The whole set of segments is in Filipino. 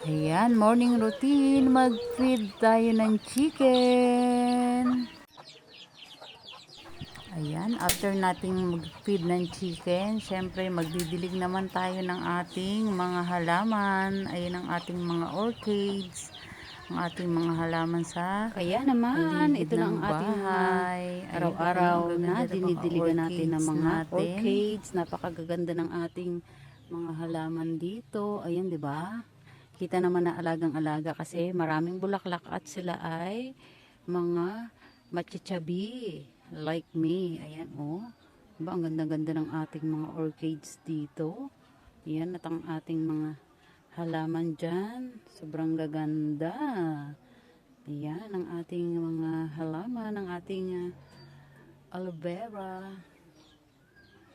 Ayan, morning routine. Mag-feed tayo ng chicken. Ayan, after nating mag-feed ng chicken, syempre magdidilig naman tayo ng ating mga halaman. Ayan ang ating mga orchids. Ang ating mga halaman sa Kaya naman, paligid ito na ng ang ating mga bahay. Ayan, tignan mo, araw-araw ang na gaganda ng mga dinidiligan natin ng orchids mga natin. orchids. Napakagaganda ng ating mga halaman dito. Ayan, di ba? Kita naman na alagang-alaga kasi maraming bulaklak at sila ay mga machichabi like me. Ayan, oh. Diba, ang ganda-ganda ng ating mga orchids dito. Ayan, at ang ating mga halaman dyan. Sobrang gaganda. Ayan, ang ating mga halaman, ang ating aloe vera.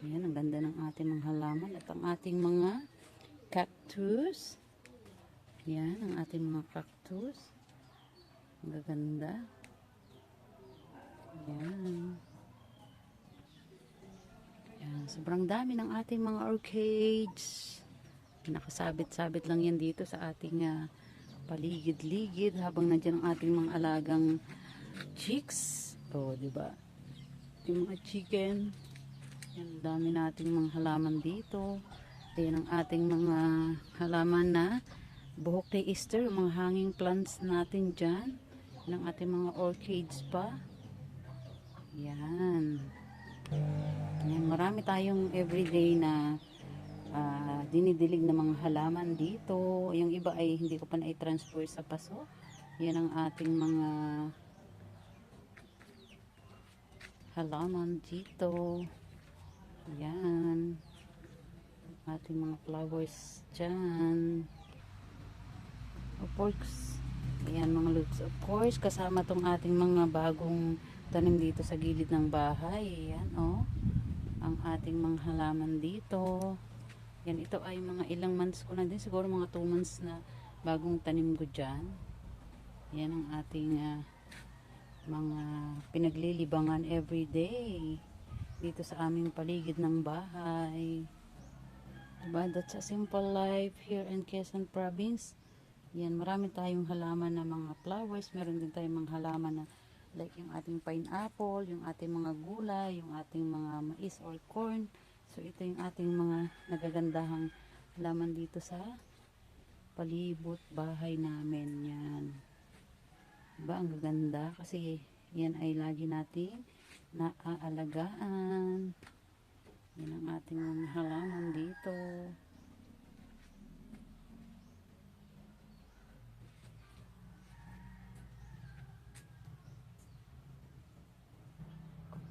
Ayan, ang ganda ng ating mga halaman. At ang ating mga cactus. Ayan, ang ating mga cactus. Ang gaganda. Ayan. Ayan, sobrang dami ng ating mga orchids. Nakasabit-sabit lang yan dito sa ating paligid-ligid habang nandiyan ang ating mga alagang chicks. O, di ba? Yung mga chicken. Yan, dami nating mga halaman dito. Ayan ang ating mga halaman na buhok ni Easter, mga hanging plants natin dyan. Yan ang ating mga orchids pa. Yan. Yan, marami tayong everyday na dinidilig na mga halaman dito. Yung iba ay hindi ko pa na-transfer sa paso. Yan ang ating mga halaman dito. Yan. Ating mga flowers dyan. Of course, ayan mga lods. Of course, kasama tong ating mga bagong tanim dito sa gilid ng bahay. Ayan, oh. Ang ating mga halaman dito. Yan, ito ay mga ilang months ko na din. Siguro mga 2 months na bagong tanim ko dyan. Yan ang ating mga pinaglilibangan everyday dito sa aming paligid ng bahay. Diba? That's a simple life here in Quezon Province. Yan, marami tayong halaman na mga flowers. Meron din tayong mga halaman na like yung ating pineapple, yung ating mga gulay, yung ating mga mais or corn. So, ito yung ating mga nagagandahang halaman dito sa palibot bahay namin. Yan. Diba? Ang gaganda kasi yan ay lagi nating naaalagaan. Yan ang ating mga halaman dito.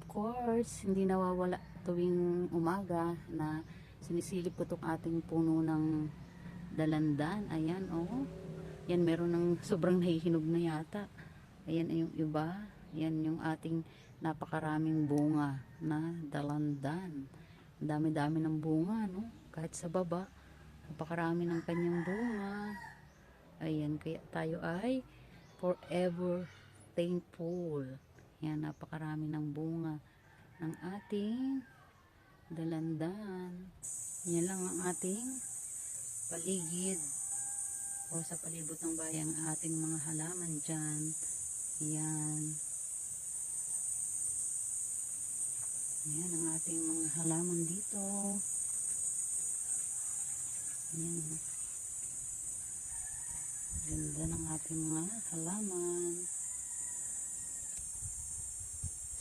Course, hindi nawawala tuwing umaga na sinisilip ko itong ating puno ng dalandan. Ayan, oh. Yan, meron ng sobrang nahihinog na yata. Ayan yung iba. Yan yung ating napakaraming bunga na dalandan. Dami-dami ng bunga, no? Kahit sa baba, napakarami ng kanyang bunga. Ayan, kaya tayo ay forever thankful. Yan, napakarami ng bunga ng ating dalandan. Yan lang ang ating paligid o sa palibot ng bayan, ating mga halaman dyan. Yan. Yan ang ating mga halaman dito. Yan. Ganda ng ating mga halaman.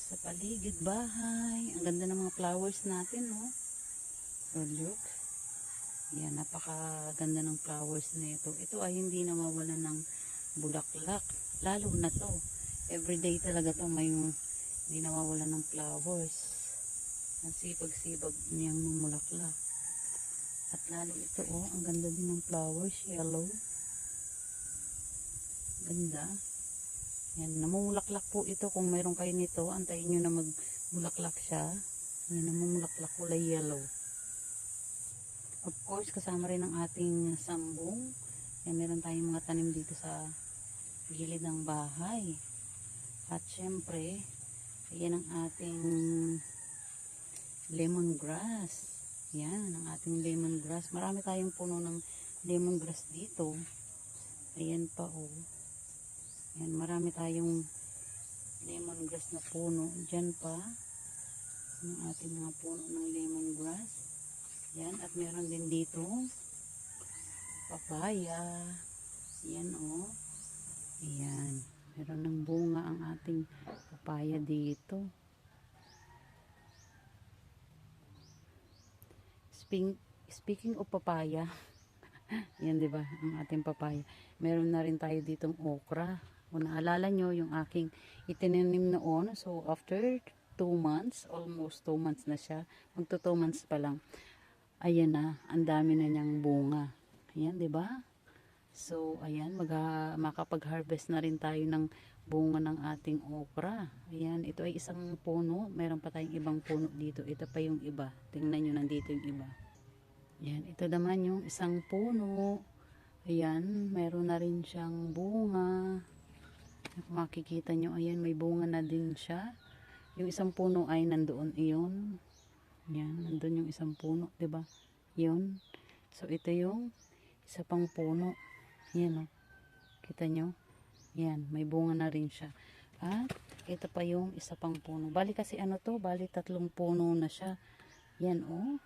Sa paligid bahay. Ang ganda ng mga flowers natin, no? So, look. Yan, napakaganda ng flowers na ito. Ito ay hindi nawawalan ng bulaklak. Lalo na to. Everyday talaga to may hindi nawawalan ng flowers. Ang sipag-sipag niyang mamulaklak. At lalo ito, oh, ang ganda din ng flowers. Yellow. Ganda. Yan, namumulaklak po ito. Kung mayroon kayo nito, antayin nyo na magbulaklak siya. Yan, namumulaklak, kulay yellow. Of course, kasama rin ang ating sambong. Yan, meron tayong mga tanim dito sa gilid ng bahay. At syempre, yan ang ating lemongrass. Yan, ang ating lemongrass. Marami tayong puno ng lemongrass dito. Ayan pa oh. Ayan, marami tayong lemongrass na puno. Diyan pa. Yung ating mga puno ng lemongrass. Ayan, at meron din dito papaya. Ayan oh. Ayan. Meron ng bunga ang ating papaya dito. Speaking of papaya, yan 'di ba, ang ating papaya. Meron na rin tayo ditong okra. Kung naalala nyo yung aking itinanim noon, so after 2 months, almost 2 months na siya, magto 2 months pa lang. Ayan na, ang dami na niyang bunga. Ayan, 'di ba? So, ayan, makapag-harvest na rin tayo ng bunga ng ating okra. Ayan, ito ay isang puno. Meron pa tayong ibang puno dito. Ito pa yung iba. Tingnan nyo, nandito yung iba. Ayan, ito naman yung isang puno. Ayan, meron na rin siyang bunga. Kung makikita nyo, ayan, may bunga na din siya. Yung isang puno ay nandoon iyon. Ayan, nandun yung isang puno, 'di ba? Yun. So, ito yung isa pang puno. Ayan, oh. Kita nyo? Ayan, may bunga na rin siya. At, ito pa yung isa pang puno. Bali kasi ano to? Bali 3 puno na siya. Yan, oh.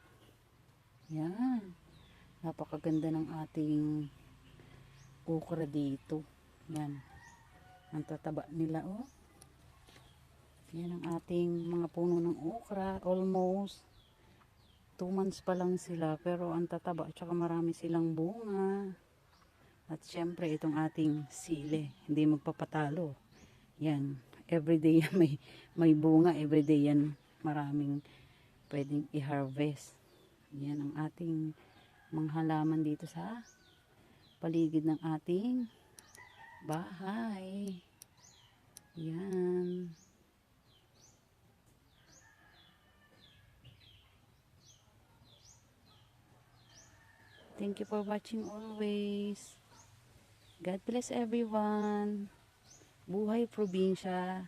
Yan. Napakaganda ng ating okra dito. Yan. Ang tataba nila, oh. Yan ang ating mga puno ng okra. Almost 2 months pa lang sila. Pero ang tataba. At saka marami silang bunga. At syempre, itong ating sili. Hindi magpapatalo. Yan. Everyday yan may bunga. Everyday yan maraming pwedeng i-harvest. Yan ang ating mga halaman dito sa paligid ng ating bahay. Yan. Thank you for watching always. God bless everyone. Buhay probinsya.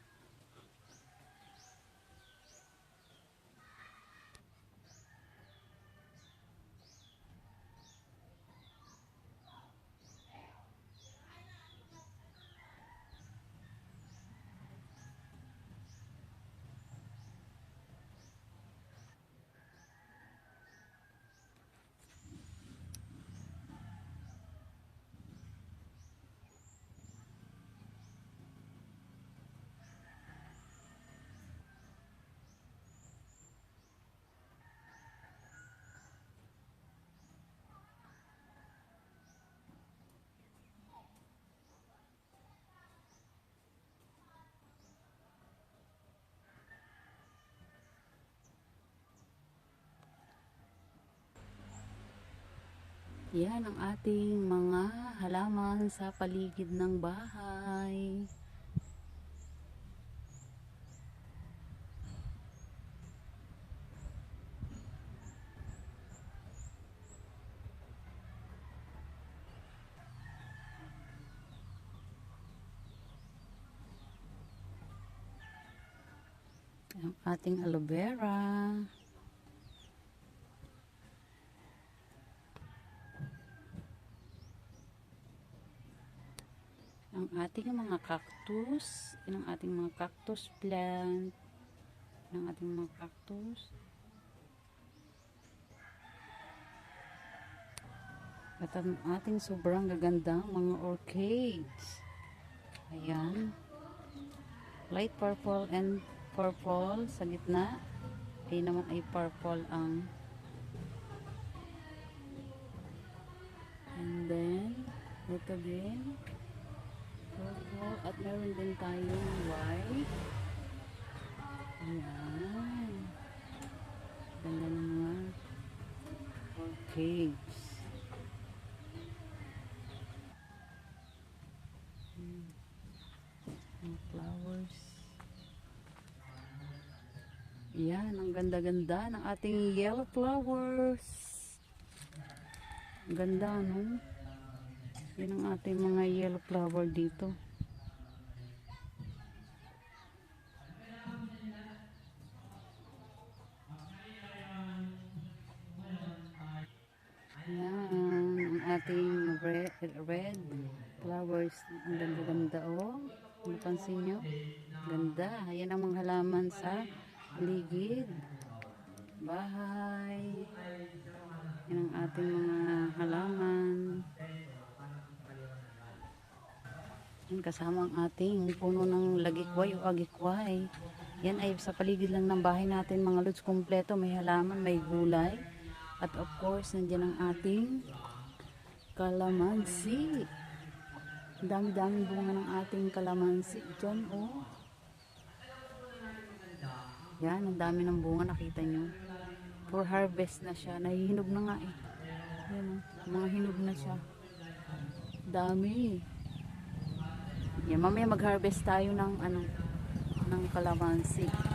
Yan ang ating mga halaman sa paligid ng bahay. Ang ating aloe vera. Ang ating mga cactus. Yan ang ating mga cactus plant. Yan ang ating mga cactus. At ang ating sobrang gagandang mga orchids. Ayan. Light purple and purple sa gitna. Ay naman ay purple ang. And then, ito din. Purple. At meron din tayong white. Ayan. Ganda ng mga orchids. Flowers. Yan, ang ganda-ganda ng ating yellow flowers. Ang ganda, no? Yan ang ating mga yellow flower dito. Yan, ang ating red flowers. Ang ganda-ganda oh. Napansin nyo? Ganda. Yan ang mga halaman sa paligid. Bahay. Yan ang ating mga halaman. Yan kasama ang ating puno ng lagikway o agikway. Yan ay sa paligid lang ng bahay natin mga lods, kompleto. May halaman, may gulay. At of course, nandiyan ang ating kalamansi. Ang dami-daming bunga ng ating kalamansi. Diyan, oh. Yan, ang dami ng bunga, nakita nyo. For harvest na siya. Nahihinog na nga eh. Yan, oh. Mga hinog na siya. Dami. Yan, mamaya mag-harvest tayo ng ng kalamansi.